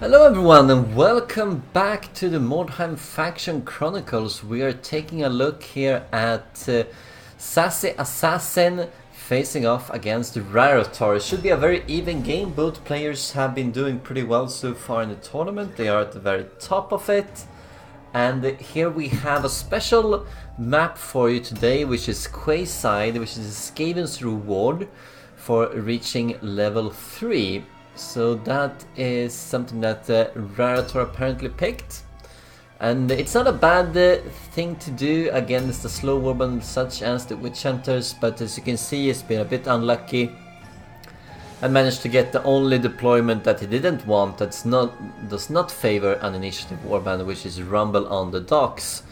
Hello everyone and welcome back to the Mordheim Faction Chronicles. We are taking a look here at SassyAssassin facing off against Rarator. It should be a very even game. Both players have been doing pretty well so far in the tournament. They are at the very top of it. And here we have a special map for you today, which is Quayside, which is Skaven's reward for reaching level 3. So that is something that Rarator apparently picked. And it's not a bad thing to do against the slow warband such as the Witch Hunters, but as you can see, it's been a bit unlucky. I managed to get the only deployment that he didn't want, that does not favor an initiative warband, which is Rumble on the Docks.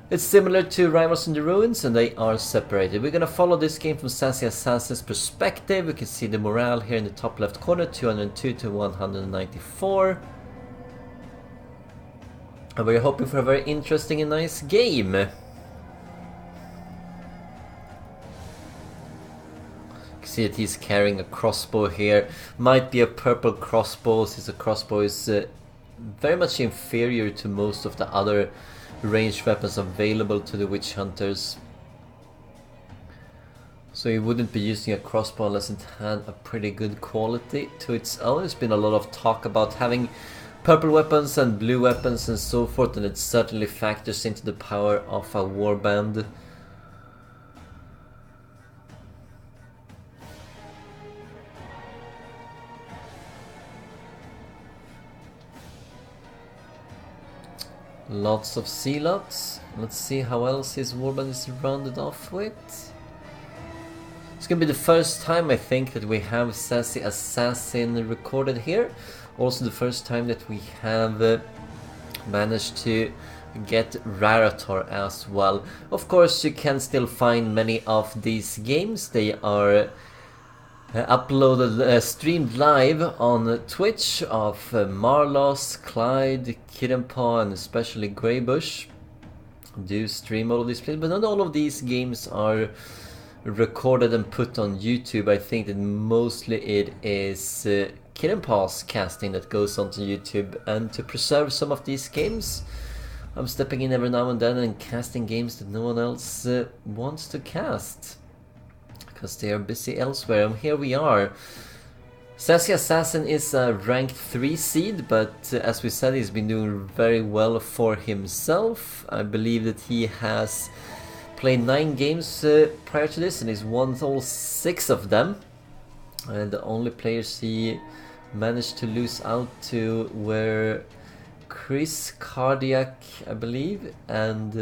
It's similar to Rivals in the Ruins, and they are separated. We're gonna follow this game from SassyAssassin's perspective. We can see the morale here in the top left corner, 202 to 194. And we're hoping for a very interesting and nice game. You can see that he's carrying a crossbow here. Might be a purple crossbow, since the crossbow is very much inferior to most of the other ranged weapons available to the Witch Hunters. So you wouldn't be using a crossbow unless it had a pretty good quality to its own. There's been a lot of talk about having purple weapons and blue weapons and so forth, and it certainly factors into the power of a warband. Lots of Zealots. Let's see how else his warband is rounded off with. It's gonna be the first time, I think, that we have SassyAssassin recorded here. Also the first time that we have managed to get Rarator as well. Of course, you can still find many of these games. They are uploaded, streamed live on Twitch of Marlos, Clyde, Kiddenpaw, and especially Greybush. Do stream all of these plays, but not all of these games are recorded and put on YouTube. I think that mostly it is Kiddenpaw's casting that goes onto YouTube, and to preserve some of these games, I'm stepping in every now and then and casting games that no one else wants to cast, because they are busy elsewhere. And here we are. SassyAssassin is a ranked 3 seed, but as we said, he's been doing very well for himself. I believe that he has played 9 games prior to this, and he's won all 6 of them. And the only players he managed to lose out to were Chris Cardiac, I believe, and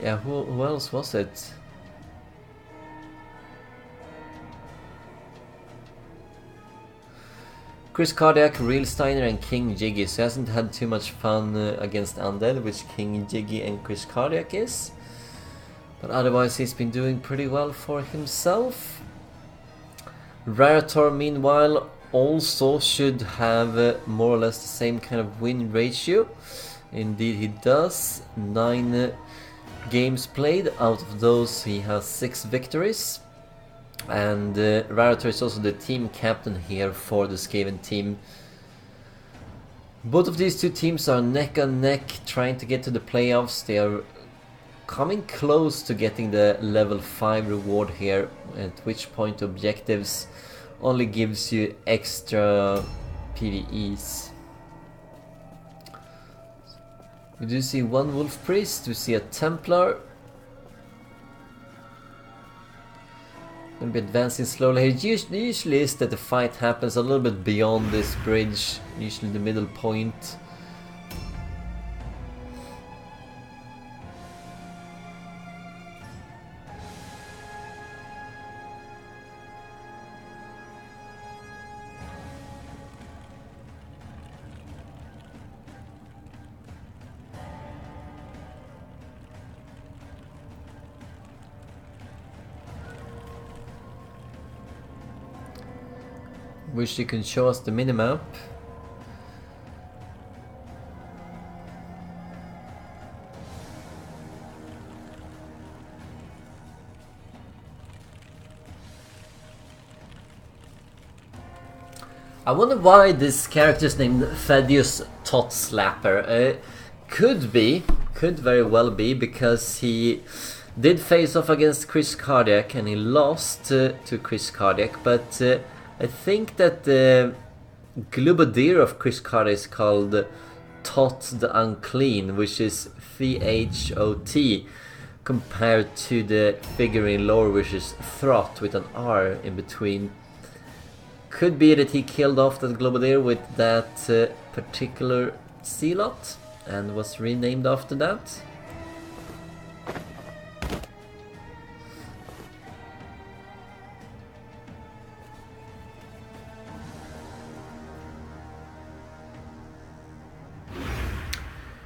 yeah, who else was it? Chris Cardiac, Real Steiner, and King Jiggy. So he hasn't had too much fun against Undead, which King Jiggy and Chris Cardiac is. But otherwise he's been doing pretty well for himself. Rarator, meanwhile, also should have more or less the same kind of win ratio. Indeed he does. 9 games played, out of those he has 6 victories. And Rarator is also the team captain here for the Skaven team. Both of these two teams are neck and neck trying to get to the playoffs. They are coming close to getting the level 5 reward here, at which point objectives only gives you extra PvEs. We do see one Wolf Priest, we see a Templar. Gonna be advancing slowly. It usually is that the fight happens a little bit beyond this bridge, usually the middle point. Wish you can show us the minimap. I wonder why this character is named Thaddeus Tot Slapper. Could very well be because he did face off against Chris Cardiac and he lost to Chris Cardiac, but I think that the Glubadier of Chris Cardiac is called Tot the Unclean, which is Thot, compared to the figure in lore which is Throt with an R in between. Could be that he killed off that Globadier with that particular Zealot and was renamed after that.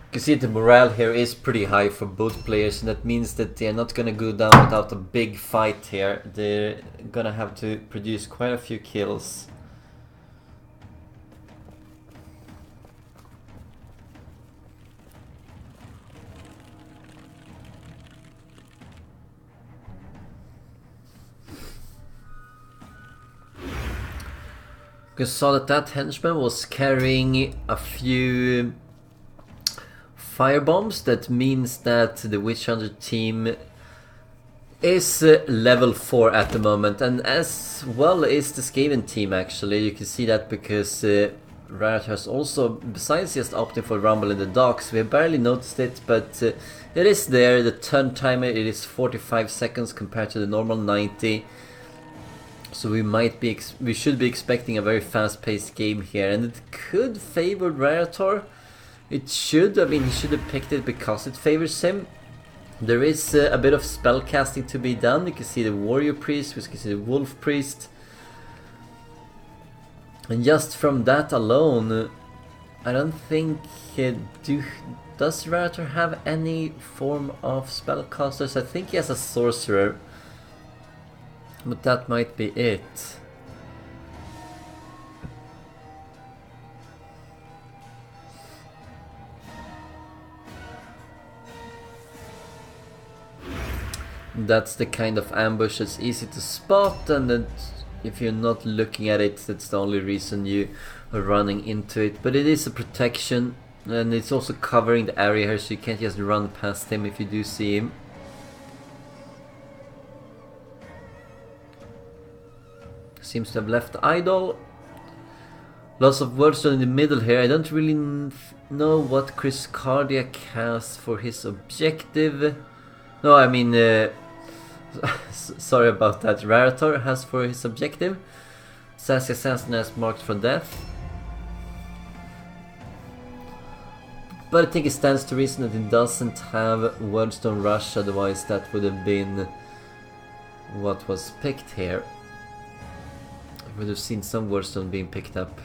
You can see the morale here is pretty high for both players, and that means that they're not gonna go down without a big fight here. They're gonna have to produce quite a few kills. You saw that henchman was carrying a few firebombs. That means that the Witch Hunter team is level 4 at the moment, and as well is the Skaven team actually. You can see that because Rarator has also, besides just opting for Rumble in the docks, we have barely noticed it, but it is there. The turn timer, it is 45 seconds compared to the normal 90. So we should be expecting a very fast-paced game here, and it could favor Rarator. It should. I mean, he should have picked it because it favors him. There is a bit of spell casting to be done. You can see the Warrior Priest, we can see the Wolf Priest, and just from that alone, I don't think does Rarator have any form of spellcasters? I think he has a sorcerer. But that might be it. That's the kind of ambush that's easy to spot, and that if you're not looking at it, that's the only reason you are running into it. But it is a protection, and it's also covering the area here, so you can't just run past him if you do see him. Seems to have left idle. Lots of wordstone in the middle here. I don't really know what Chris Cardiac has for his objective. No, I mean, sorry about that. Rarator has for his objective. SassyAssassin has marked for death. But I think it stands to reason that it doesn't have wordstone rush, otherwise that would have been what was picked here. Would have seen some wordstone being picked up.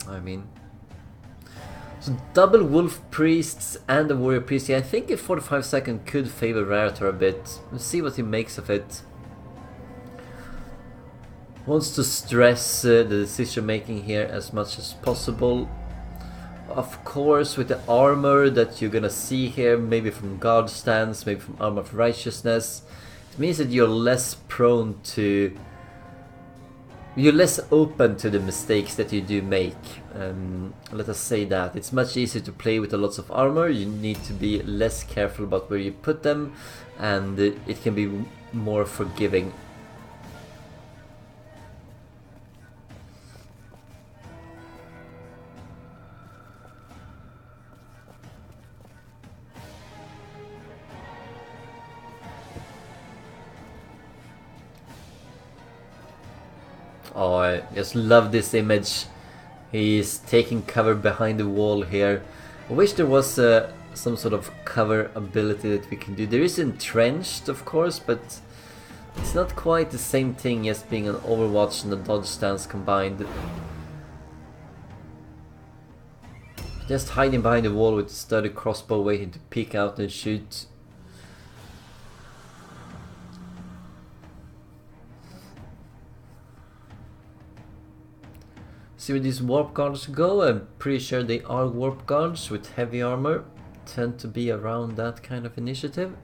I mean, so double Wolf Priests and the Warrior Priest. Yeah, I think a 45 second could favor Rarator a bit. Let's see what he makes of it. Wants to stress the decision making here as much as possible. Of course, with the armor that you're gonna see here, maybe from Guard Stance, maybe from Armor of Righteousness, it means that you're less prone to. You're less open to the mistakes that you do make. Let us say that. It's much easier to play with a lots of armor. You need to be less careful about where you put them, and it can be more forgiving. Oh, I just love this image. He's taking cover behind the wall here. I wish there was some sort of cover ability that we can do. There is entrenched, of course, but it's not quite the same thing as being an Overwatch and a dodge stance combined. Just hiding behind the wall with a sturdy crossbow waiting to peek out and shoot. See where these warp guards go. I'm pretty sure they are warp guards with heavy armor. Tend to be around that kind of initiative.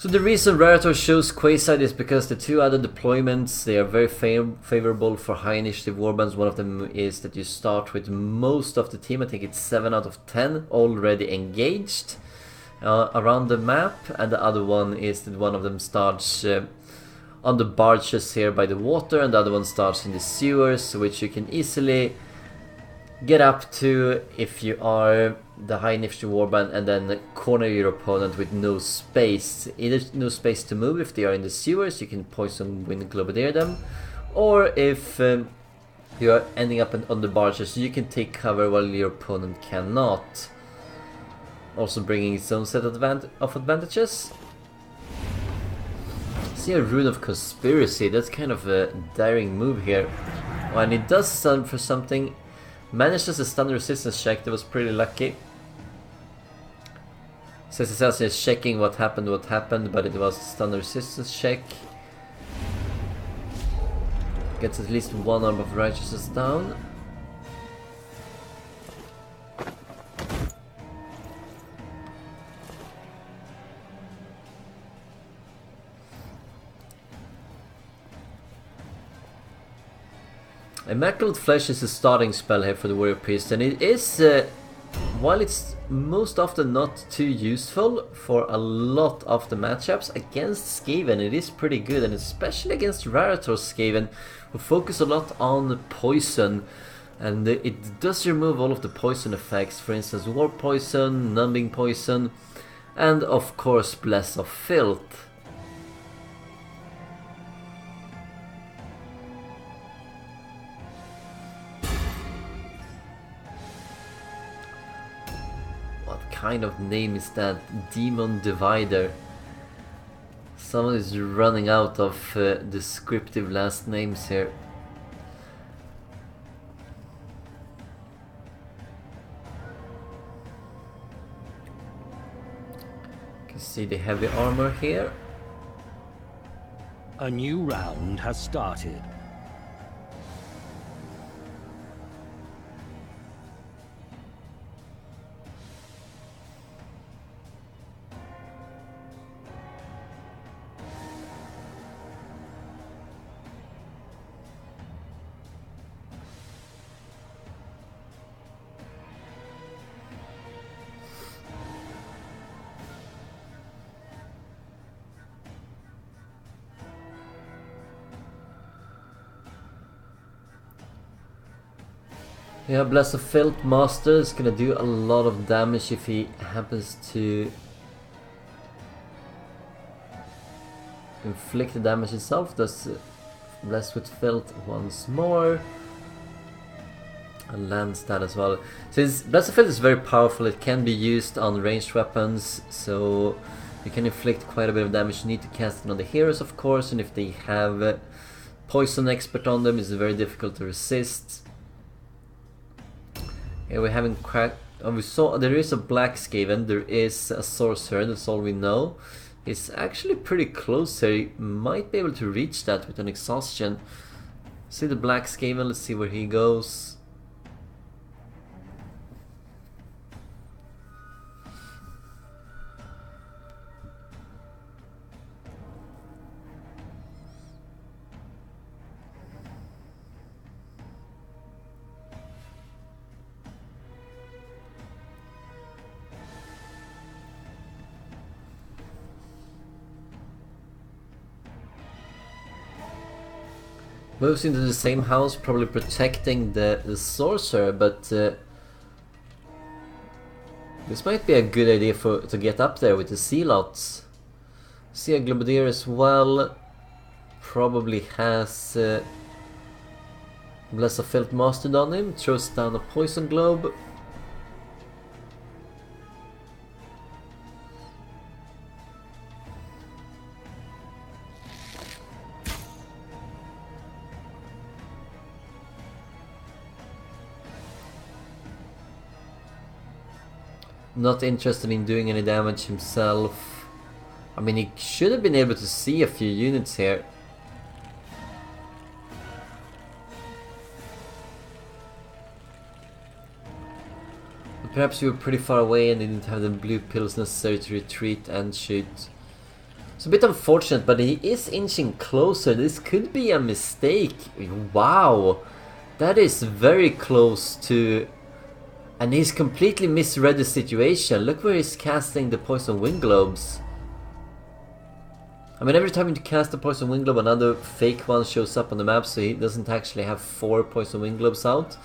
So the reason Rarator shows Quayside is because the two other deployments, they are very favorable for high initiative warbands. One of them is that you start with most of the team, I think it's 7 out of 10 already engaged around the map, and the other one is that one of them starts on the barges here by the water, and the other one starts in the sewers, which you can easily get up to if you are the high initiative warband, and then corner your opponent with no space. Either no space to move if they are in the sewers, you can poison wind globadier them, or if you are ending up on the barges, you can take cover while your opponent cannot. Also bringing its own set of advantages. See a Rune of Conspiracy, that's kind of a daring move here. Oh, and it does stun for something. Manages a stun resistance check, that was pretty lucky. SassyAssassin is checking what happened, but it was a stun resistance check. Gets at least one arm of Righteousness down. Immaculate Flesh is a starting spell here for the Warrior Priest, and it is, while it's most often not too useful for a lot of the matchups against Skaven, it is pretty good, and especially against Rarator Skaven, who focus a lot on poison, and it does remove all of the poison effects, for instance War Poison, Numbing Poison, and of course Bless of Filth. Kind of name is that? Demon Divider. Someone is running out of descriptive last names here. You can see the heavy armor here. A new round has started. Yeah, Bless of Filth Master is gonna do a lot of damage if he happens to inflict the damage himself. Does Bless with Filth once more. And lands that as well. Since Bless of Filth is very powerful, it can be used on ranged weapons, so you can inflict quite a bit of damage. You need to cast it on the heroes, of course, and if they have Poison Expert on them, it's very difficult to resist. Yeah, we haven't cracked. We saw there is a Black Skaven, there is a Sorcerer, that's all we know. He's actually pretty close here, he might be able to reach that with an exhaustion. See the Black Skaven, let's see where he goes. Moves into the same house, probably protecting the Sorcerer, but this might be a good idea to get up there with the Zealots. See a Globadier as well, probably has Bless of Filth mastered on him, throws down a Poison Globe. Not interested in doing any damage himself. I mean, he should have been able to see a few units here. But perhaps you were pretty far away and didn't have the blue pills necessary to retreat and shoot. It's a bit unfortunate, but he is inching closer. This could be a mistake. Wow, that is very close to... And he's completely misread the situation. Look where he's casting the Poison Wind Globes. I mean, every time you cast the Poison Wind Globe, another fake one shows up on the map, so he doesn't actually have 4 Poison Wind Globes out.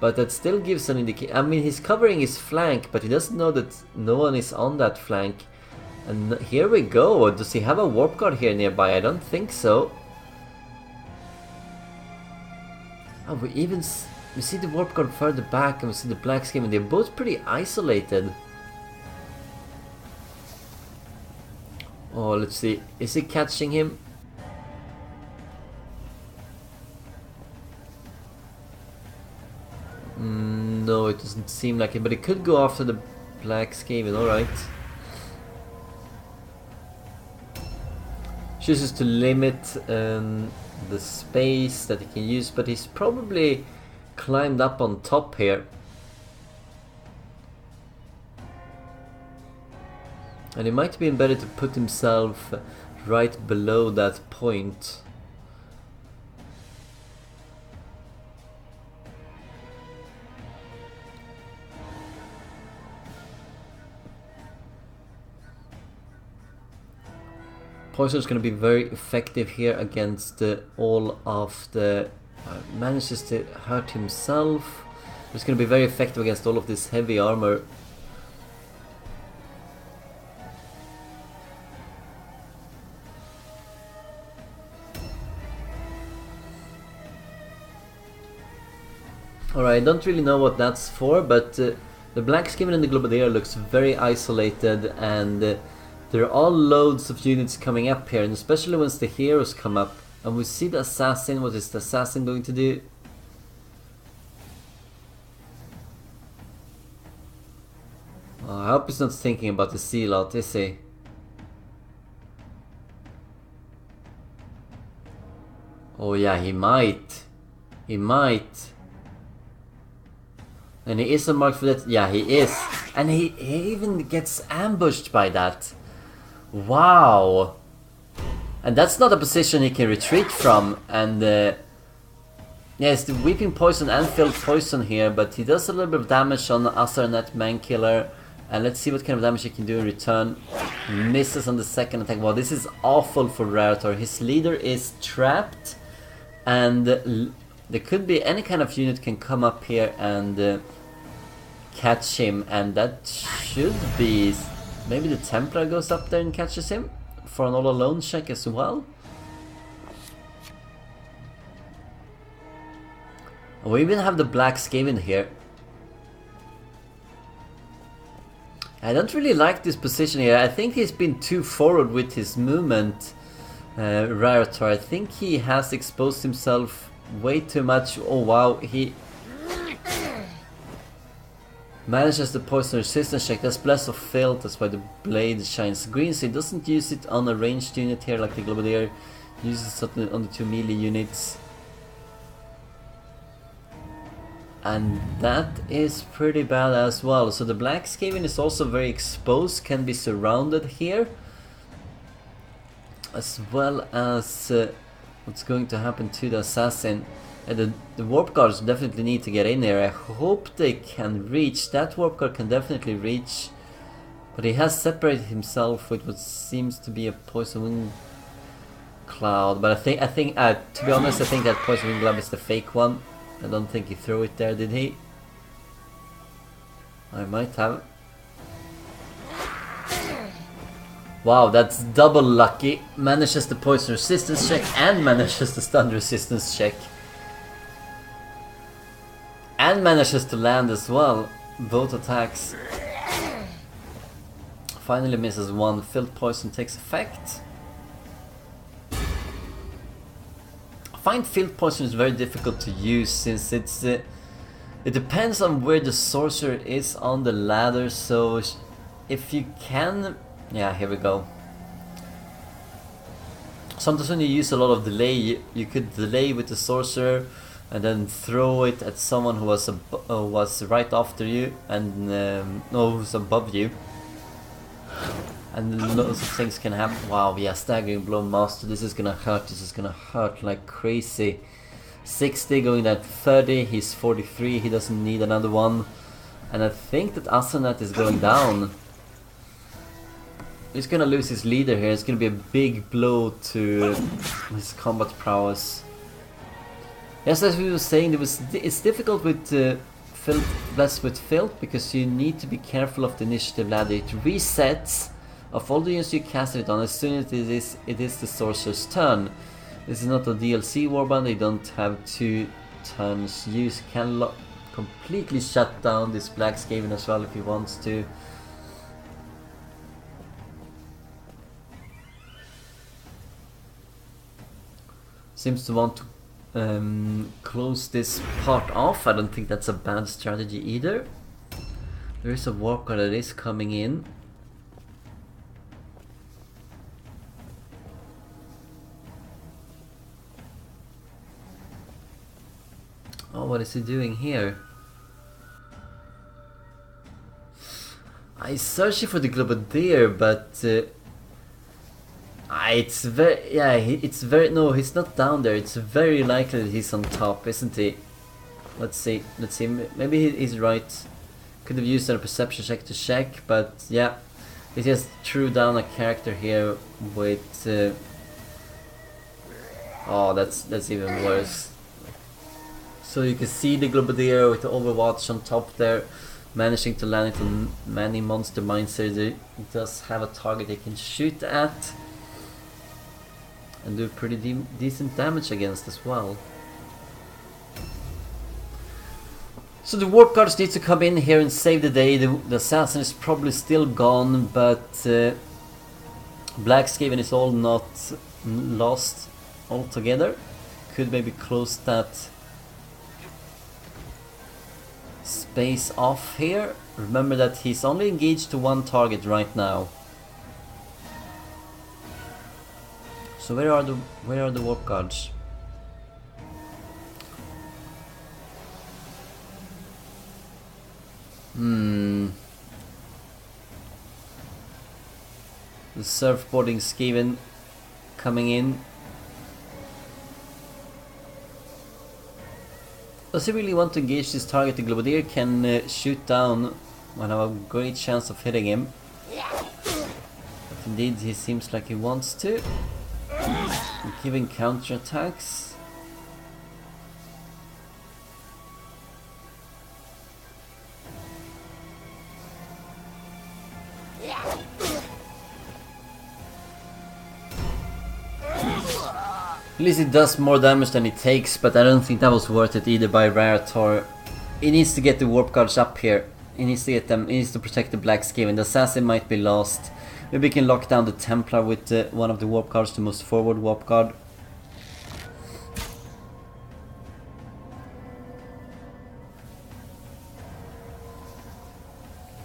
But that still gives an indication. I mean, he's covering his flank, but he doesn't know that no one is on that flank. And here we go. Does he have a Warp Guard here nearby? I don't think so. Oh, we see the Warp Guard further back, and we see the Black Scheme, and they're both pretty isolated. Oh, let's see. Is he catching him? No, it doesn't seem like it, but it could go after the Black Skaven, alright. Chooses to limit the space that he can use, but he's probably climbed up on top here. And it might have been better to put himself right below that point. Poison is going to be very effective here against all of the... manages to hurt himself. It's going to be very effective against all of this heavy armor. Alright, I don't really know what that's for, but the Black Skaven and the Globadier looks very isolated, and there are loads of units coming up here, and especially once the heroes come up. And we see the Assassin. What is the Assassin going to do? Oh, I hope he's not thinking about the seal out, is he? Oh yeah, he might. He might. And he is a mark for that. Yeah, he is. And he even gets ambushed by that. Wow. And that's not a position he can retreat from. And yes, the Weeping Poison and Filled Poison here, but he does a little bit of damage on Asarnet Mankiller. And let's see what kind of damage he can do in return. Misses on the second attack. Wow, this is awful for Rarator. His leader is trapped, and there could be any kind of unit can come up here and catch him, and that should be... Maybe the Templar goes up there and catches him for an all-alone check as well. We even have the Black Skaven here. I don't really like this position here. I think he's been too forward with his movement, Rarator. I think he has exposed himself way too much. Oh wow, he manages the poison resistance check. That's Bless of Filth. That's why the blade shines green. So he doesn't use it on a ranged unit here like the Globadier. Uses it on the 2 melee units. And that is pretty bad as well. So the Black Skaven is also very exposed, can be surrounded here. As well as what's going to happen to the Assassin. And the Warp Guards definitely need to get in there. I hope they can reach. That Warp Guard can definitely reach. But he has separated himself with what seems to be a Poison Wind Cloud. But I think to be honest, I think that Poison Wind Cloud is the fake one. I don't think he threw it there, did he? I might have. Wow, that's double lucky. Manages the poison resistance check and manages the stun resistance check. And manages to land as well. Both attacks. Finally misses one. Filled poison takes effect. I find Filled Poison is very difficult to use since it's it depends on where the sorcerer is on the ladder, so if you can... Yeah, here we go. Sometimes when you use a lot of delay, you could delay with the sorcerer and then throw it at someone who was right after you and no, who's above you. And lots of things can happen. Wow, yeah, staggering blow master. This is gonna hurt. This is gonna hurt like crazy. 60 going at 30. He's 43. He doesn't need another one. And I think that Asenath is going down. He's gonna lose his leader here. It's gonna be a big blow to his combat prowess. Yes, as we were saying, it's difficult with Blessed with Filth because you need to be careful of the initiative ladder. It resets of all the units you cast it on as soon as it is the sorcerer's turn. This is not a DLC warband. They don't have 2 turns use. Can completely shut down this Black Skaven as well if he wants to. Seems to want to close this part off. I don't think that's a bad strategy either. There is a walker that is coming in. Oh, what is he doing here? I'm searching for the Globadier, but it's very, yeah, it's very, no, he's not down there. It's very likely that he's on top, isn't he? Let's see, maybe he's right. Could have used a perception check to check, but yeah, he just threw down a character here with, oh, that's even worse. So you can see the Globadier with the Overwatch on top there, managing to land it on many monster mines here. It does have a target they can shoot at and do pretty decent damage against as well. So the warp guards need to come in here and save the day. The assassin is probably still gone, but Black Skaven is all not lost altogether. Could maybe close that space off here. Remember that he's only engaged to 1 target right now. So where are the warp guards? The surfboarding Skaven coming in. Does he really want to engage this target? The Globadier can shoot down and have a great chance of hitting him. But indeed, he seems like he wants to. Giving counterattacks. At least it does more damage than it takes, but I don't think that was worth it either by Rarator. He needs to get the warp guards up here. He needs to get them. He needs to protect the Black Skaven. The assassin might be lost. Maybe we can lock down the Templar with one of the warp guards, the most forward warp guard.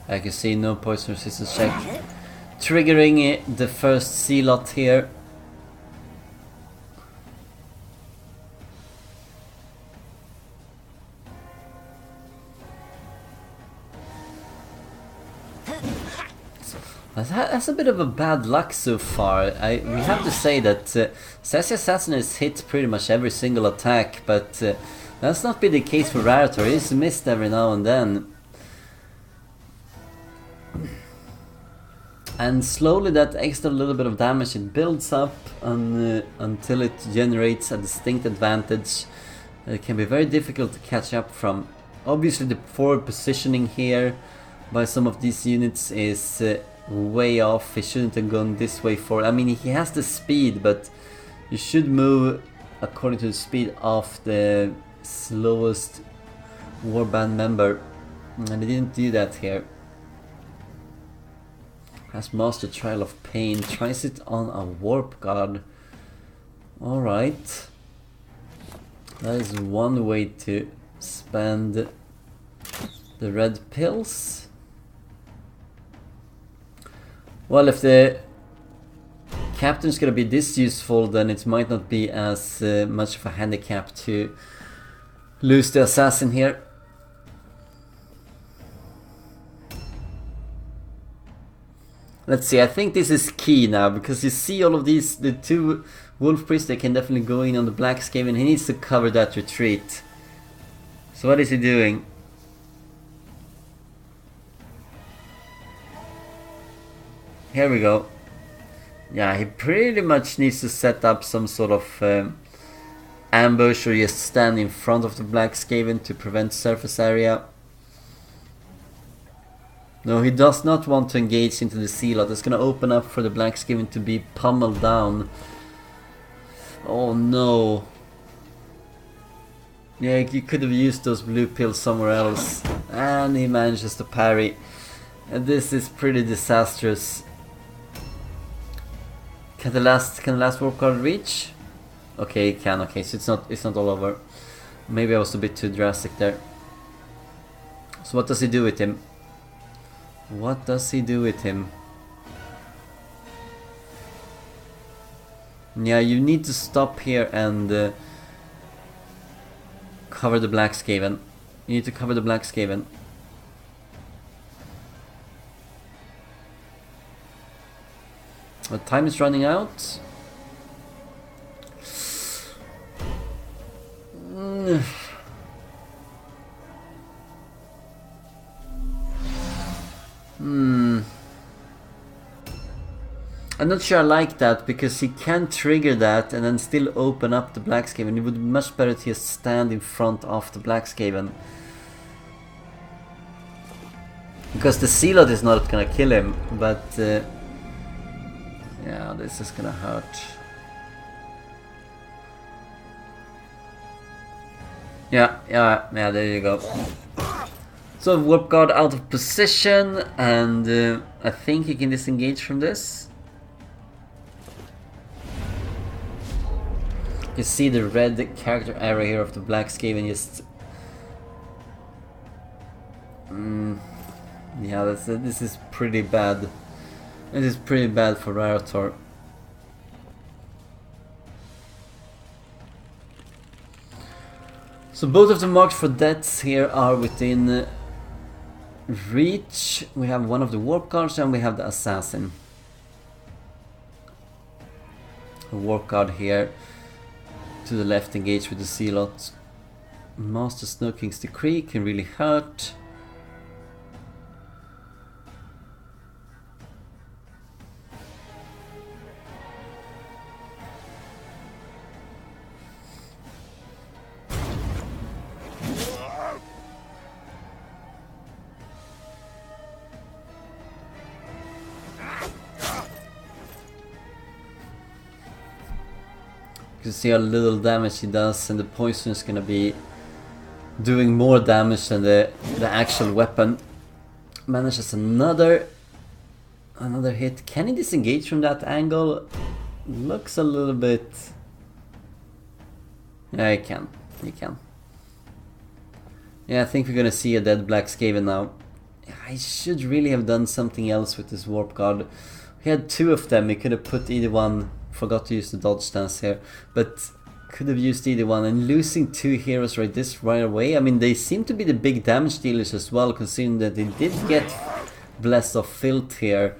I can see no poison resistance check. Triggering the first Zealot here. That's a bit of a bad luck so far. We have to say that SassyAssassin has hit pretty much every single attack, but that's not been the case for Rarator. He's missed every now and then. And slowly that extra little bit of damage, it builds up until it generates a distinct advantage. It can be very difficult to catch up from. Obviously the forward positioning here by some of these units is way off. He shouldn't have gone this way forward. I mean, he has the speed, but you should move according to the speed of the slowest warband member, and he didn't do that here. Has Master Trial of Pain, tries it on a warp guard. Alright, that is one way to spend the red pills. Well, if the captain's gonna be this useful, then it might not be as much of a handicap to lose the assassin here. Let's see, I think this is key now, because you see all of these, the two Wolf Priests, they can definitely go in on the Black Skaven. He needs to cover that retreat. So what is he doing? Here we go. Yeah, he pretty much needs to set up some sort of ambush, or just stand in front of the Black Skaven to prevent surface area. No, he does not want to engage into the Zealot. It's going to open up for the Black Skaven to be pummeled down. Oh no. Yeah, you could have used those blue pills somewhere else. And he manages to parry. And this is pretty disastrous. Can the last warp card reach? Okay, it can. Okay, so it's not all over. Maybe I was a bit too drastic there. So what does he do with him? What does he do with him? Yeah, you need to stop here and cover the Black Skaven. You need to cover the Black Skaven. But time is running out. I'm not sure I like that, because he can trigger that and then still open up the Black Skaven. It would be much better to just stand in front of the Black Skaven. Because the Zealot is not gonna kill him, but yeah, this is gonna hurt. Yeah, there you go. So Warp Guard out of position, and I think he can disengage from this. You see the red character area here of the Black Skaven just... yeah, this is pretty bad. This is pretty bad for Rarator. So both of the marks for deaths here are within reach. We have one of the warp cards and we have the assassin. A warp card here. To the left, engage with the Zealot. Master Snow King's Decree can really hurt. You see how little damage he does, and the poison is gonna be doing more damage than the actual weapon. Manages another hit. Can he disengage from that angle? Looks a little bit... yeah, he can. Yeah, I think we're gonna see a dead Black Skaven now. I should really have done something else with this Warp Guard. We had two of them, we could have put either one. Forgot to use the dodge stance here, but could have used either one. And losing two heroes right away, I mean, they seem to be the big damage dealers as well, considering that they did get Blessed of Filth here,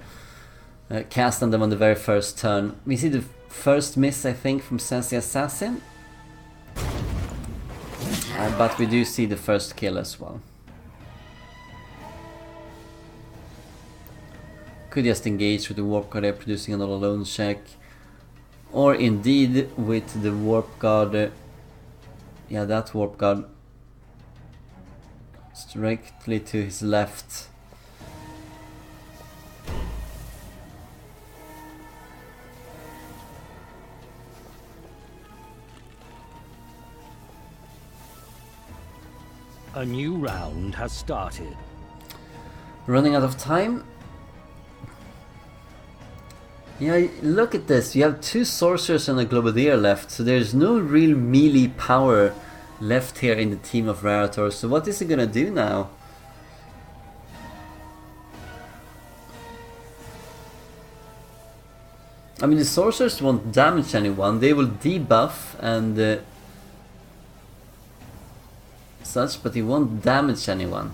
cast on them on the very first turn. We see the first miss, I think, from SassyAssassin, but we do see the first kill as well. Could just engage with the Warp Guard there, producing another lone check. Or indeed with the Warp Guard, yeah, that Warp Guard strictly to his left. A new round has started. Running out of time. Yeah, look at this. You have two sorcerers and a Globadier left, so there's no real melee power left here in the team of Rarator. So what is he gonna do now? I mean, the sorcerers won't damage anyone. They will debuff and such, but he won't damage anyone.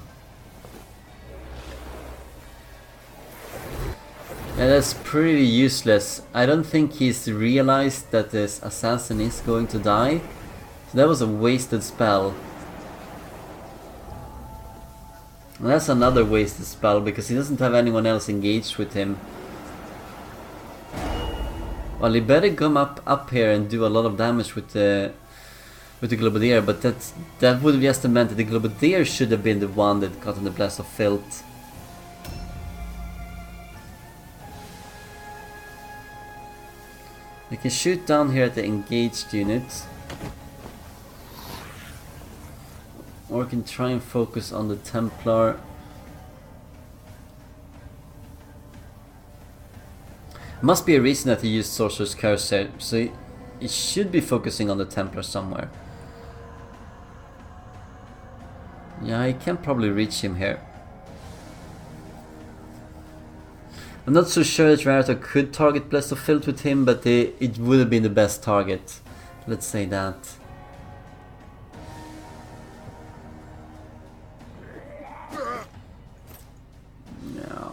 Yeah, that's pretty useless. I don't think he's realized that this assassin is going to die. So that was a wasted spell. And that's another wasted spell because he doesn't have anyone else engaged with him. Well, he better come up here and do a lot of damage with the Globadier, but that would have just meant that the Globadier should have been the one that got in the Blast of Filth. We can shoot down here at the engaged unit. Or we can try and focus on the Templar. Must be a reason that he used Sorcerer's Curse here, so he should be focusing on the Templar somewhere. Yeah, I can probably reach him here. I'm not so sure that Rarator could target Blast of Filth with him, but it would have been the best target. Let's say that. Yeah.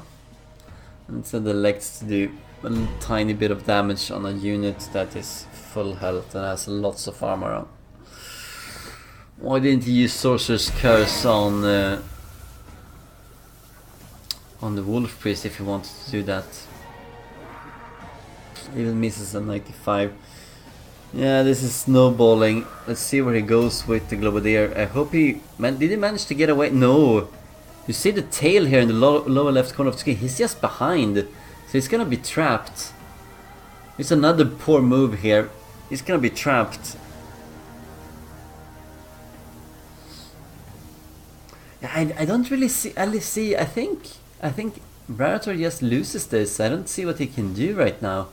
And send the legs to do a tiny bit of damage on a unit that is full health and has lots of armor on. Why didn't he use Sorcerer's Curse on the Wolf Priest if he wanted to do that? Even misses a 95. Yeah, this is snowballing. Let's see where he goes with the Globadier. I hope he... did he manage to get away? No! You see the tail here in the lower left corner of the screen? He's just behind. So he's gonna be trapped. It's another poor move here. He's gonna be trapped. I don't really see... I think Rarator just loses this. I don't see what he can do right now.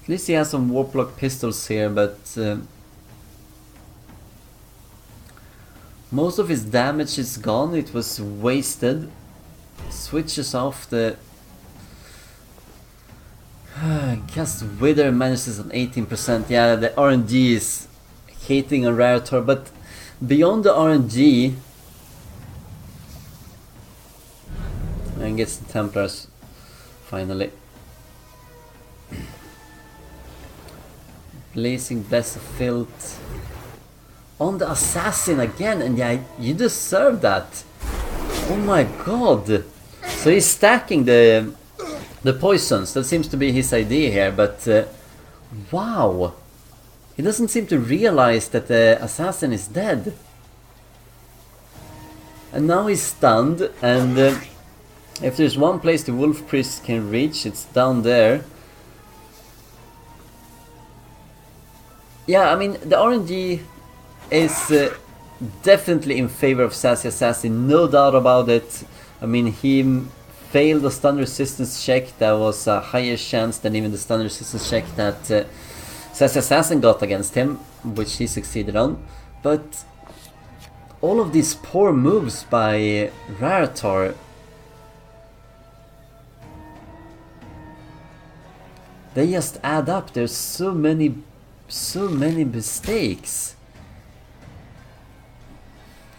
At least he has some Warplock pistols here, but most of his damage is gone. It was wasted. Switches off the Cast Wither, manages an 18%. Yeah, the RNG is hating on Rarator, but beyond the RNG, and gets the Templars finally. Blazing Blast of Filth on the Assassin again, and yeah, you deserve that. Oh my god! So he's stacking the poisons. That seems to be his idea here, but wow! He doesn't seem to realize that the Assassin is dead. And now he's stunned, and if there's one place the Wolf Priest can reach, it's down there. Yeah, I mean, the RNG is definitely in favor of SassyAssassin, no doubt about it. I mean, he failed the stun resistance check. That was a higher chance than even the stun resistance check that SassyAssassin got against him, which he succeeded on. But all of these poor moves by Rarator, they just add up. There's so many mistakes.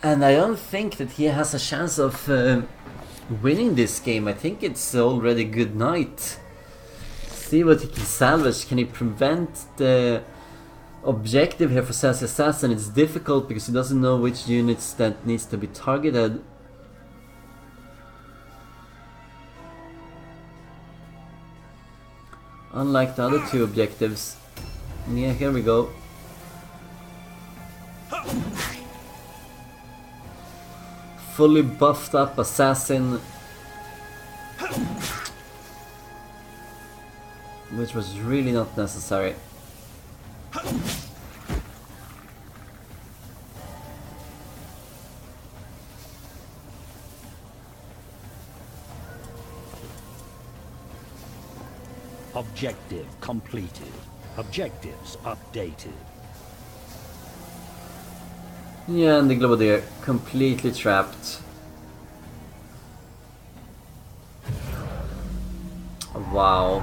And I don't think that he has a chance of winning this game. I think it's already good night. See what he can salvage. Can he prevent the objective here for SassyAssassin? It's difficult because he doesn't know which units that needs to be targeted. Unlike the other two objectives. Yeah, here we go. Fully buffed up assassin, which was really not necessary. Objective completed. Objectives updated. Yeah, and the Globadier completely trapped. Wow.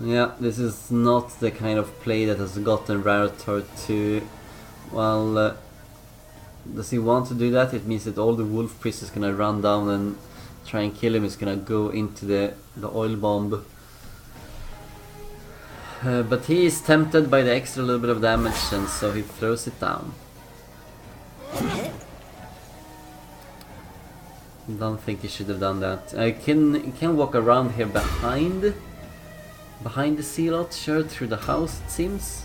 Yeah, this is not the kind of play that has gotten Rarator to... Well, does he want to do that? It means that all the wolf priests is gonna run down and try and kill him. He's gonna go into the oil bomb. But he is tempted by the extra little bit of damage, and so he throws it down. Don't think he should have done that. I can walk around here behind the Zealot, sure, through the house it seems.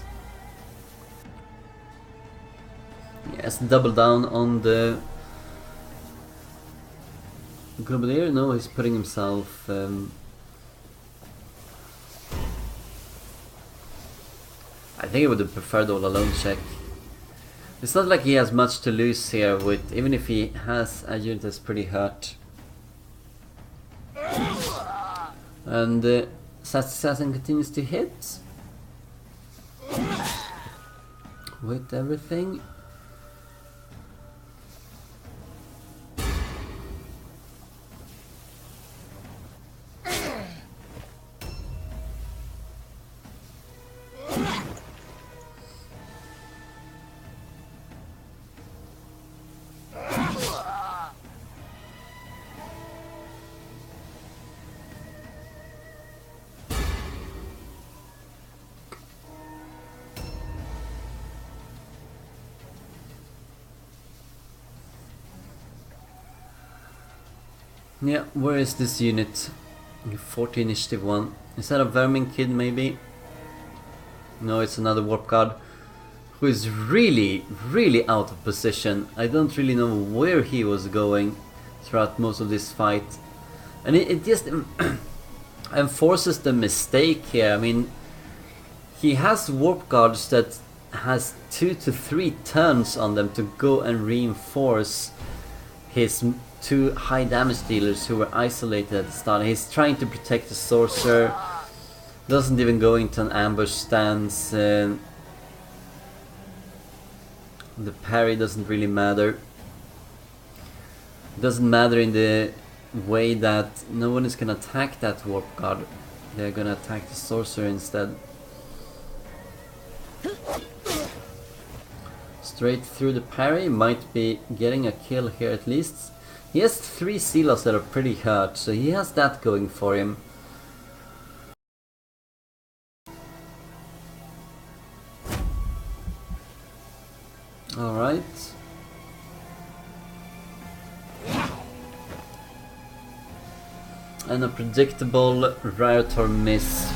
Yes, double down on the Globalier. No, he's putting himself I think I would have preferred all alone check. It's not like he has much to lose here with, even if he has a unit that's pretty hurt. And SassyAssassin continues to hit with everything. Yeah, where is this unit? 40 initiative 1. Is that a Vermin Kid maybe? No, it's another Warp Guard who is really out of position. I don't really know where he was going throughout most of this fight. And it just enforces the mistake here. I mean, he has Warp Guards that has 2 to 3 turns on them to go and reinforce his 2 high damage dealers who were isolated at the start. He's trying to protect the sorcerer, doesn't even go into an ambush stance. The parry doesn't really matter. Doesn't matter in the way that no one is gonna attack that Warp Guard. They're gonna attack the sorcerer instead. Straight through the parry, might be getting a kill here at least. He has 3 Zealots that are pretty hurt, so he has that going for him. Alright. And a predictable Rarator miss.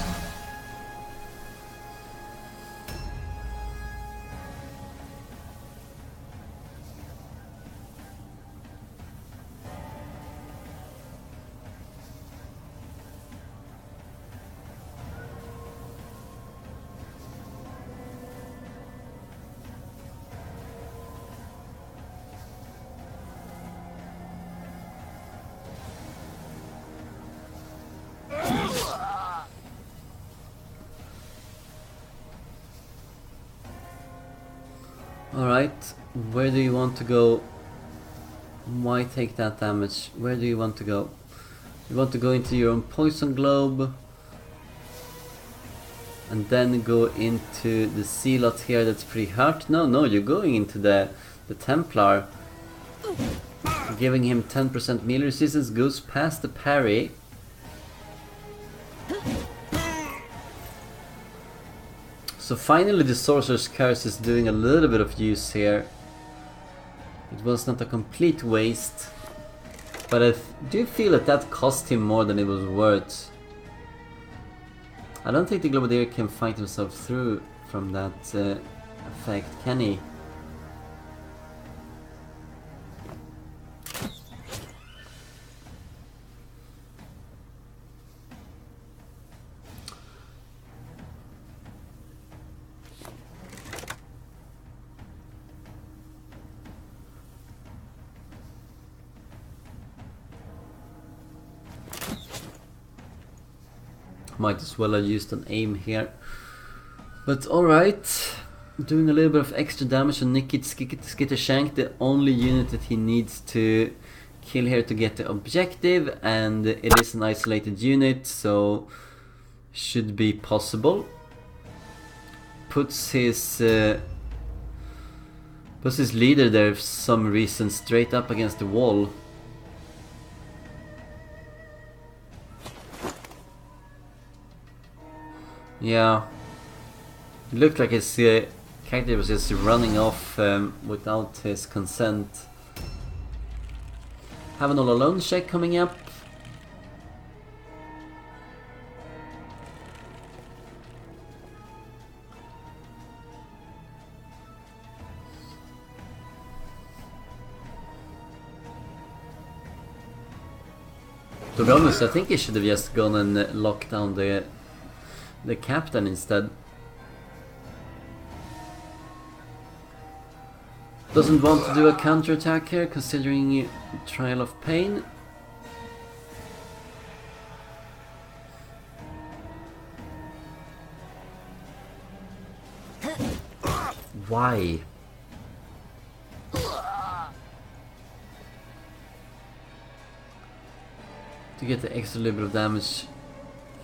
Alright, where do you want to go? Why take that damage? Where do you want to go? You want to go into your own poison globe and then go into the Zealot here that's pretty hurt? No, you're going into the Templar, giving him 10% melee resistance, goes past the parry. So finally the Sorcerer's Curse is doing a little bit of use here. It was not a complete waste, but I do feel that cost him more than it was worth. I don't think the Globadier can fight himself through from that effect, can he? Might as well have used an aim here. But alright. Doing a little bit of extra damage on Nikit Skittershank, the only unit that he needs to kill here to get the objective, and it is an isolated unit, so should be possible. Puts his leader there for some reason straight up against the wall. Yeah, it looked like his character was just running off without his consent. Have an all alone check coming up. To be honest, I think he should have just gone and locked down the captain instead. Doesn't want to do a counterattack here, considering Trial of Pain. Why? To get the extra little bit of damage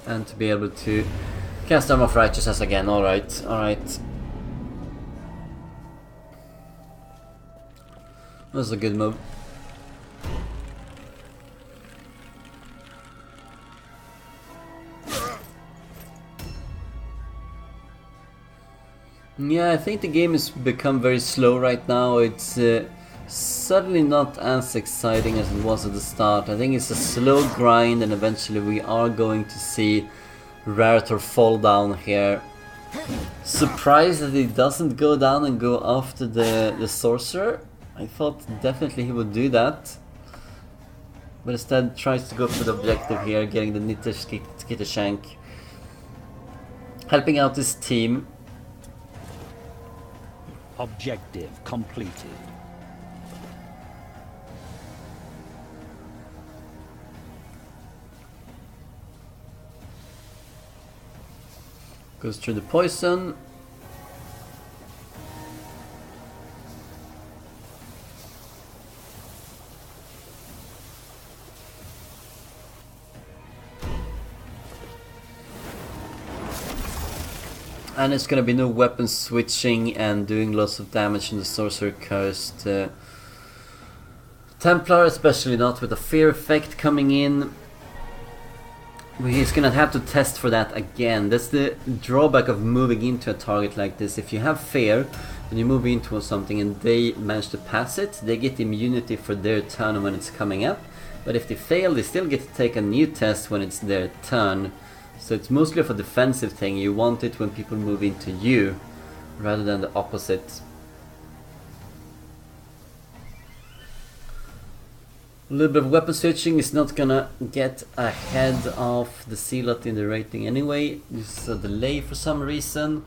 and to be able to cast Arm of Righteousness again. Alright, alright. That's a good move. Yeah, I think the game has become very slow right now. It's certainly not as exciting as it was at the start. I think it's a slow grind, and eventually we are going to see Rarator fall down here. Surprised that he doesn't go down and go after the sorcerer. I thought definitely he would do that, but instead tries to go for the objective here, getting the Skittershank, helping out his team. Objective completed. Goes through the poison. And it's gonna be no weapon switching and doing lots of damage in the Sorcerer Cursed Templar, especially not with a fear effect coming in. He's gonna have to test for that again. That's the drawback of moving into a target like this. If you have fear and you move into something and they manage to pass it, they get immunity for their turn when it's coming up. But if they fail, they still get to take a new test when it's their turn. So it's mostly of a defensive thing. You want it when people move into you, rather than the opposite. A little bit of weapon switching is not gonna get ahead of the Zealot in the rating anyway. This is a delay for some reason.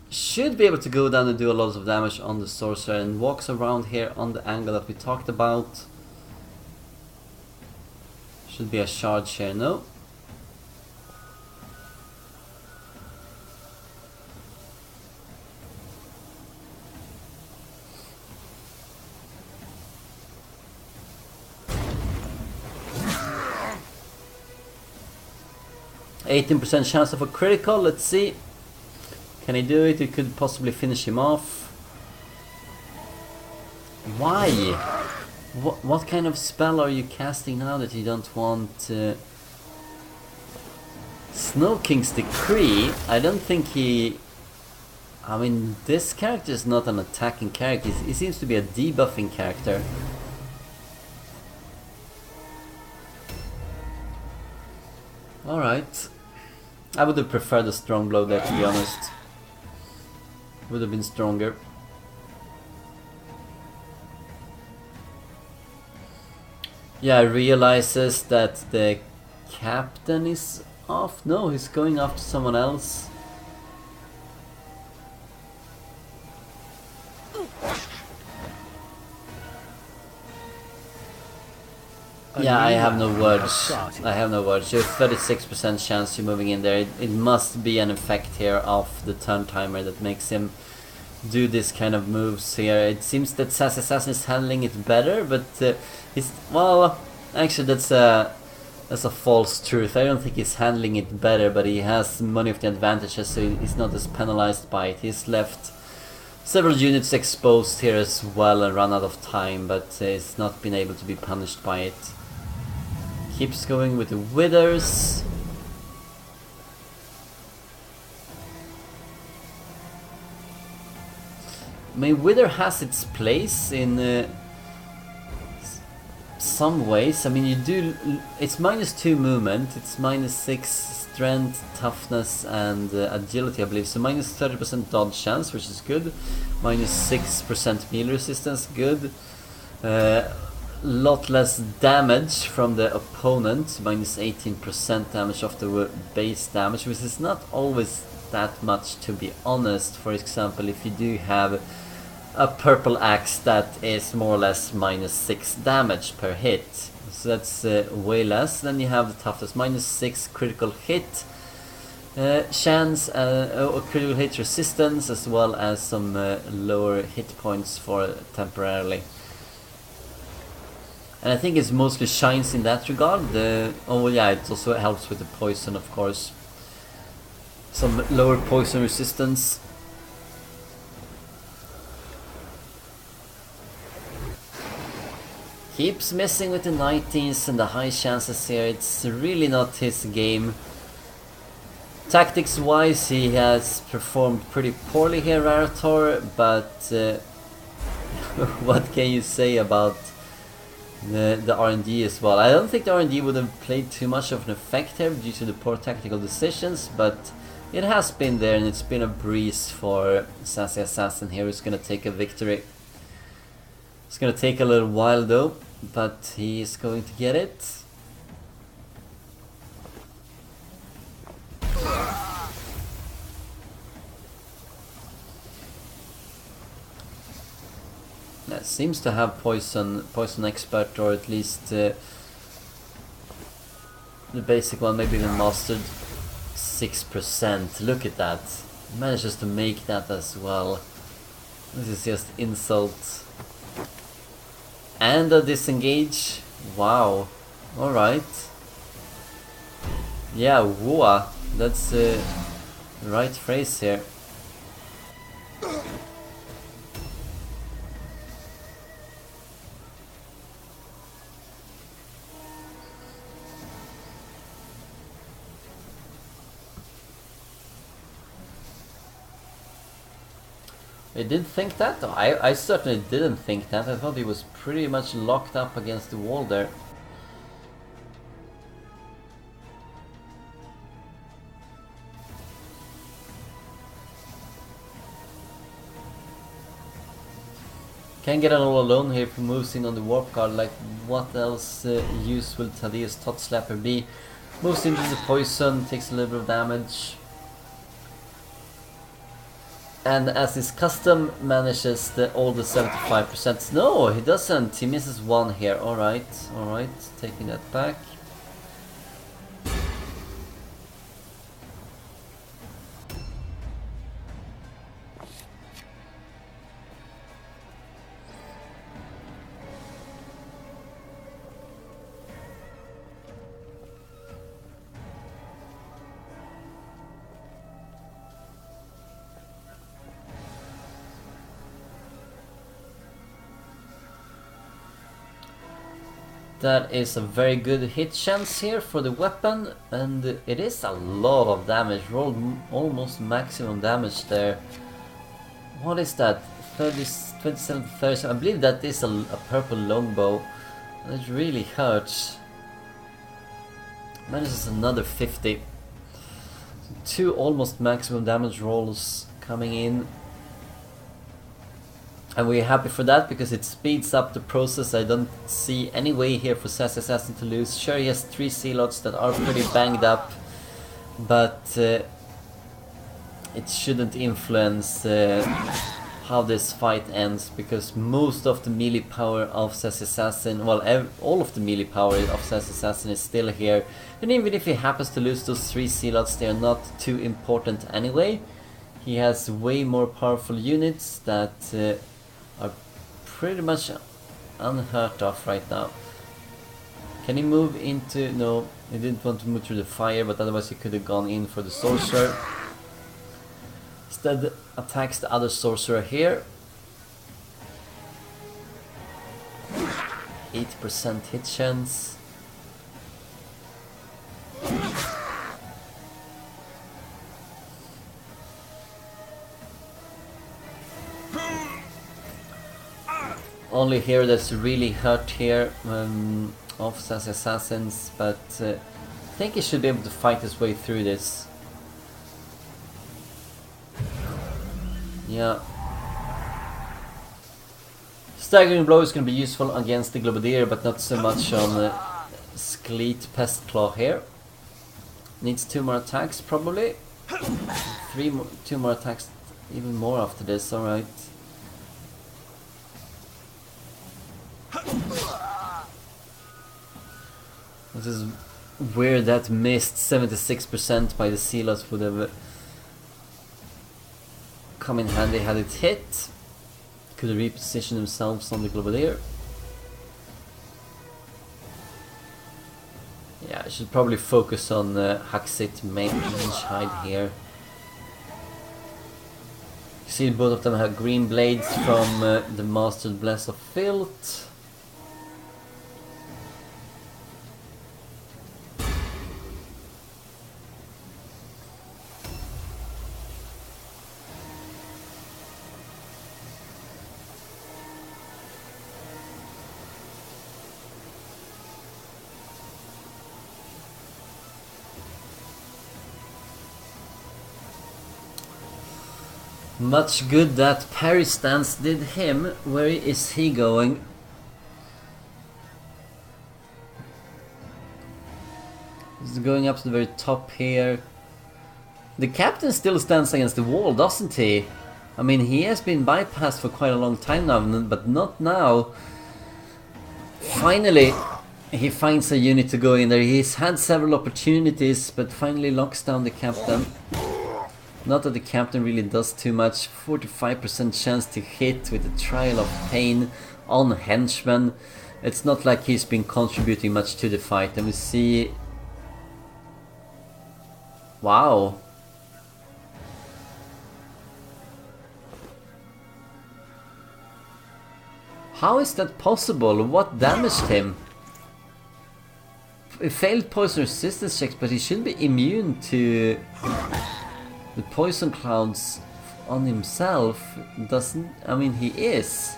Should be able to go down and do a lot of damage on the Sorcerer, and walks around here on the angle that we talked about. Should be a charge here, no? %18% chance of a critical, let's see. Can he do it? It could possibly finish him off. Why? What kind of spell are you casting now that you don't want... Snow King's Decree? I don't think he... I mean, this character is not an attacking character. He seems to be a debuffing character. Alright. I would have preferred a strong blow there, to be honest. Would have been stronger. Yeah, realizes that the captain is off. No, he's going after someone else. Yeah, I have no words. I have no words. You have 36% chance you're moving in there. It must be an effect here of the turn timer that makes him do this kind of moves here. It seems that SassyAssassin is handling it better, but well, actually that's a That's a false truth. I don't think he's handling it better, but he has many of the advantages, so he's not as penalized by it. He's left several units exposed here as well and run out of time, but he's not been able to be punished by it. Keeps going with the withers. I mean, wither has its place in some ways. I mean, you do. It's -2 movement, it's -6 strength, toughness, and agility, I believe. So -30% dodge chance, which is good. -6% melee resistance, good. Lot less damage from the opponent, -18% damage of the base damage, which is not always that much, to be honest. For example, if you do have a purple axe that is more or less -6 damage per hit, so that's way less. Then you have the toughness, -6 critical hit chance, or critical hit resistance, as well as some lower hit points for temporarily. And I think it mostly shines in that regard. Oh yeah, it also helps with the poison, of course. Some lower poison resistance. Keeps messing with the 19s and the high chances here. It's really not his game. Tactics wise, he has performed pretty poorly here, Rarator, but what can you say about the RNG as well? I don't think the RNG would have played too much of an effect here due to the poor tactical decisions, but it has been there, and it's been a breeze for SassyAssassin here, who's gonna take a victory. It's gonna take a little while though, but he is going to get it. That seems to have poison expert, or at least the basic one, maybe even mastered 6%. Look at that. Manages to make that as well. This is just insult. And a disengage. Wow. Alright. Yeah, whoa. That's the right phrase here. I did think that though. I certainly didn't think that. I thought he was pretty much locked up against the wall there. Can get it all alone here if he moves in on the warp guard. Like, what else use will Thaddeus Tot Slapper be? Moves into the poison, takes a little bit of damage. And as his custom, manages all the 75%. No, he doesn't. He misses one here. Alright, alright. Taking that back. That is a very good hit chance here for the weapon, and it is a lot of damage. Rolled almost maximum damage there. What is that? 27, 30. I believe that is a purple longbow. That really hurts. Manages another 50. Two almost maximum damage rolls coming in. And we're happy for that because it speeds up the process. I don't see any way here for SassyAssassin to lose. Sure, he has 3 Zealots that are pretty banged up, but it shouldn't influence how this fight ends, because most of the melee power of SassyAssassin, well, all of the melee power of SassyAssassin is still here. And even if he happens to lose those 3 Zealots, they are not too important anyway. He has way more powerful units that are pretty much unheard of right now. Can he move into... No, he didn't want to move through the fire, but otherwise he could have gone in for the sorcerer. Instead attacks the other sorcerer here. 80% hit chance. Only here that's really hurt here of SassyAssassins, but I think he should be able to fight his way through this. Yeah. Staggering Blow is going to be useful against the Globadier, but not so much on Skeleet Pestclaw here. Needs 2 more attacks probably. 2 more attacks, even more after this, alright. This is weird that missed 76% by the Sealos would have come in handy had it hit. Could have repositioned themselves on the Globadier. Yeah, I should probably focus on Haxit Mage Hide here. You see both of them have green blades from the Mastered Bless of Filth. Much good that parry stance did him. Where is he going? He's going up to the very top here. The captain still stands against the wall, doesn't he? I mean, he has been bypassed for quite a long time now, but not now. Finally, he finds a unit to go in there. He's had several opportunities, but finally locks down the captain. Not that the captain really does too much. 45% chance to hit with the Trial of Pain on Henchman. It's not like he's been contributing much to the fight. And we see... Wow. How is that possible? What damaged him? He failed poison resistance checks, but he should be immune to... the poison clouds on himself. Doesn't... I mean, he is.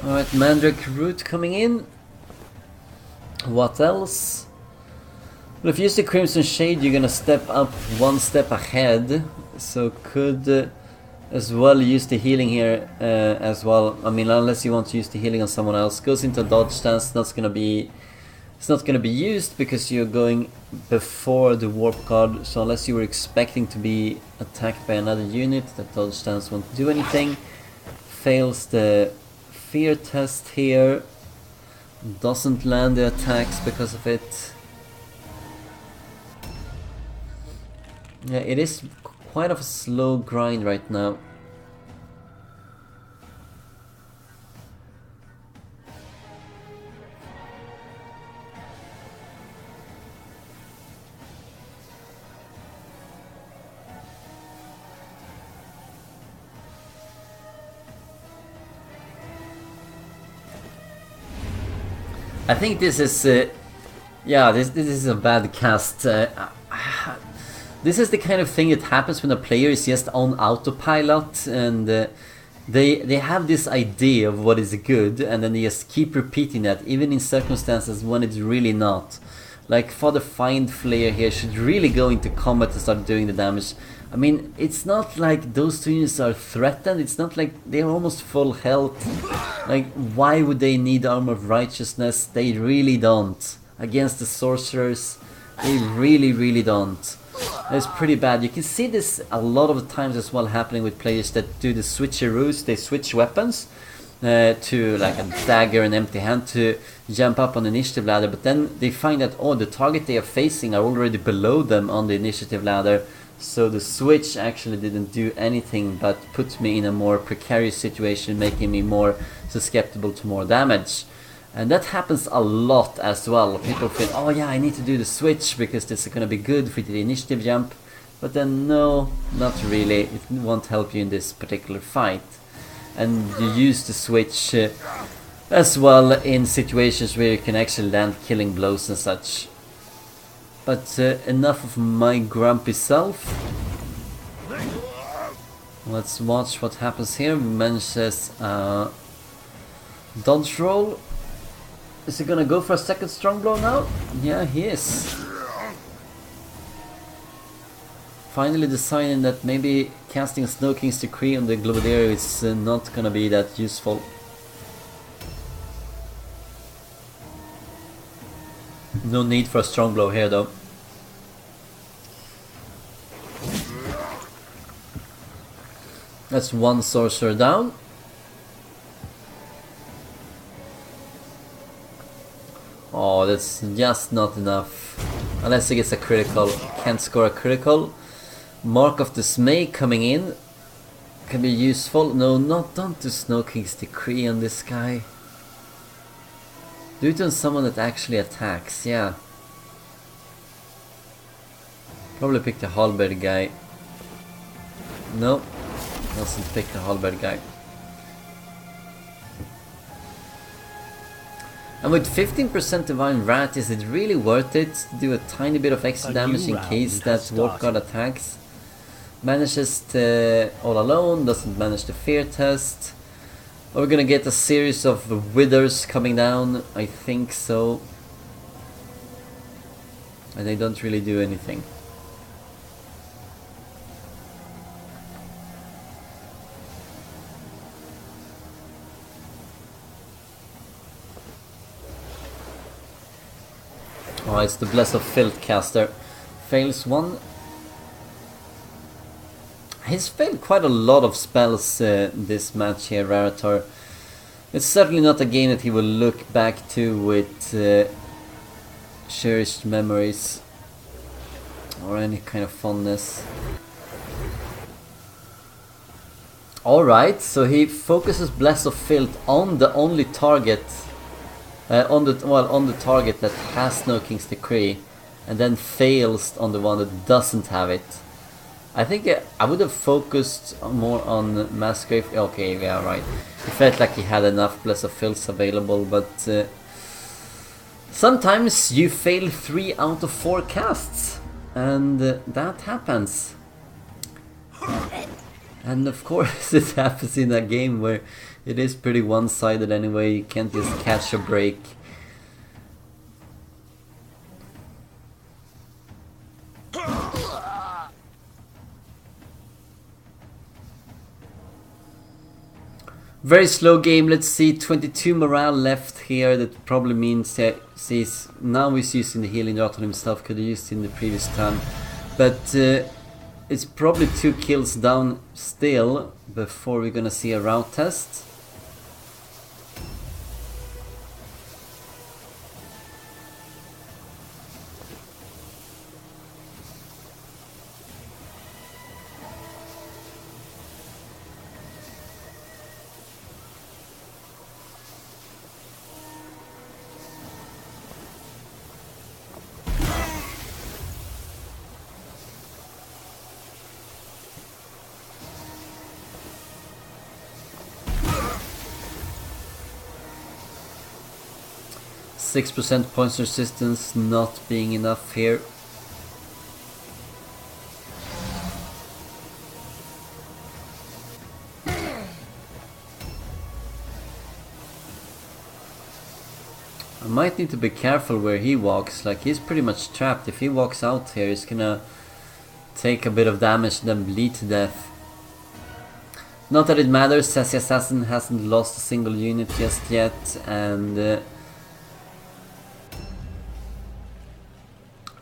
Alright, Mandrake Root coming in. What else? Well, if you use the Crimson Shade, you're gonna step up 1 step ahead. So could... as well use the healing here as well. I mean, unless you want to use the healing on someone else. Goes into dodge stance. It's not gonna be used because you're going before the warp guard. So unless you were expecting to be attacked by another unit, that dodge stance won't do anything. Fails the fear test here. Doesn't land the attacks because of it. Yeah, it is quite of a slow grind right now. I think this is yeah, this is a bad cast. This is the kind of thing that happens when a player is just on autopilot and they have this idea of what is good and then they just keep repeating that even in circumstances when it's really not. Like Father Find Flayer here should really go into combat and start doing the damage. I mean, it's not like those two units are threatened, it's not like they're almost full health. Like, why would they need Armor of Righteousness? They really don't. Against the sorcerers, they really don't. It's pretty bad. You can see this a lot of times as well happening with players that do the switcheroos. They switch weapons to like a dagger and empty hand to jump up on the initiative ladder, but then they find that the target they are facing are already below them on the initiative ladder, so the switch actually didn't do anything but put me in a more precarious situation, making me more susceptible to more damage. And that happens a lot as well. People feel, oh yeah, I need to do the switch because this is gonna be good for the initiative jump, but then no, not really, it won't help you in this particular fight. And you use the switch as well in situations where you can actually land killing blows and such. But enough of my grumpy self. Let's watch what happens here. Mentions dodge roll. Is he gonna go for a second strong blow now? Yeah, he is. Finally deciding that maybe casting Snow King's Decree on the Globadier is not gonna be that useful. No need for a strong blow here though. That's one sorcerer down. Oh, that's just not enough. Unless he gets a critical. Can't score a critical. Mark of Dismay coming in. Can be useful. No, don't do Snow King's Decree on this guy. Do it on someone that actually attacks, yeah. Probably pick the halberd guy. No, doesn't pick the halberd guy. And with 15% Divine Wrath, is it really worth it to do a tiny bit of extra damage in case that Warp Guard attacks? Manages to all alone, doesn't manage the fear test. Are we gonna get a series of withers coming down? I think so. And they don't really do anything. Oh, it's the Bless of Filth caster. Fails one. He's failed quite a lot of spells this match here, Rarator. It's certainly not a game that he will look back to with cherished memories or any kind of fondness. Alright, so he focuses Bless of Filth on the only target on the target that has Snow King's Decree, and then fails on the one that doesn't have it. I think I would have focused more on Massgrave. Okay, yeah, right. It felt like he had enough Bless of Filths available, but sometimes you fail 3 out of 4 casts, and that happens. And of course it happens in a game where it is pretty one-sided anyway, you can't just catch a break. Very slow game, let's see, 22 morale left here, that probably means now he's using the healing dart on himself, could have used it in the previous time. But it's probably 2 kills down still before we're gonna see a route test. %6 points resistance not being enough here. I might need to be careful where he walks, like he's pretty much trapped. If he walks out here, he's gonna take a bit of damage and then bleed to death. Not that it matters, SassyAssassin hasn't lost a single unit just yet, and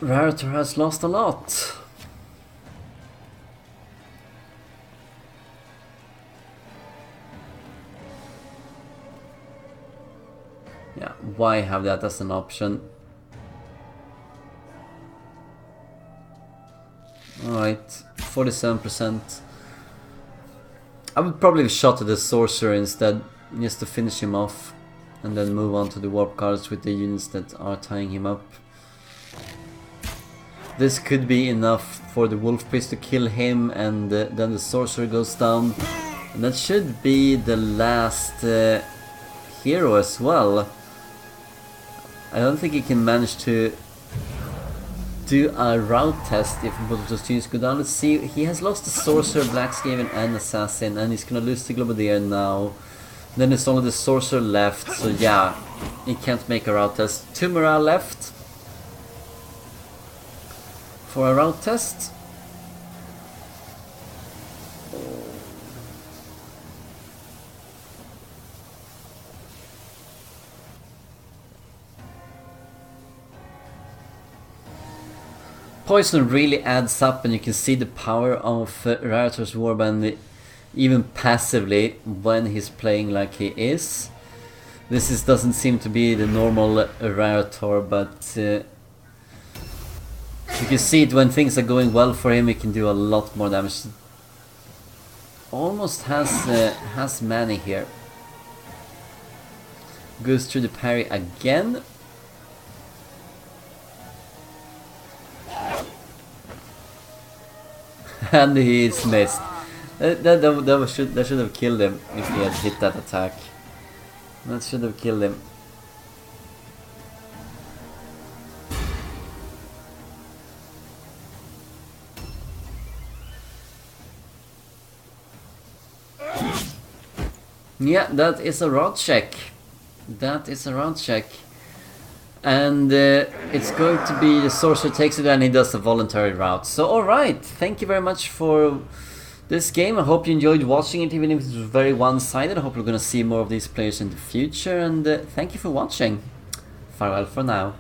Rarator has lost a lot. Yeah, why have that as an option? Alright, 47%. I would probably have shot at the sorcerer instead, just to finish him off, and then move on to the warp cards with the units that are tying him up. This could be enough for the wolf priest to kill him, and then the sorcerer goes down. And that should be the last hero as well. I don't think he can manage to do a route test if both of those units go down. Let's see, he has lost the sorcerer, blackscaven and assassin, and he's gonna lose the globadier now. Then it's only the sorcerer left, so yeah, he can't make a route test. 2 morale left for a route test. Poison really adds up, and you can see the power of Rarator's warband even passively when he's playing like he is. Doesn't seem to be the normal Rarator, but you can see it when things are going well for him. He can do a lot more damage. Almost has many here. Goes through the parry again. And he's missed. That should have killed him if he had hit that attack. That should have killed him. Yeah, that is a route check. That is a route check. And it's going to be the sorcerer takes it and he does a voluntary route. So alright, thank you very much for this game. I hope you enjoyed watching it, even if it was very one-sided. I hope we're going to see more of these players in the future, and thank you for watching. Farewell for now.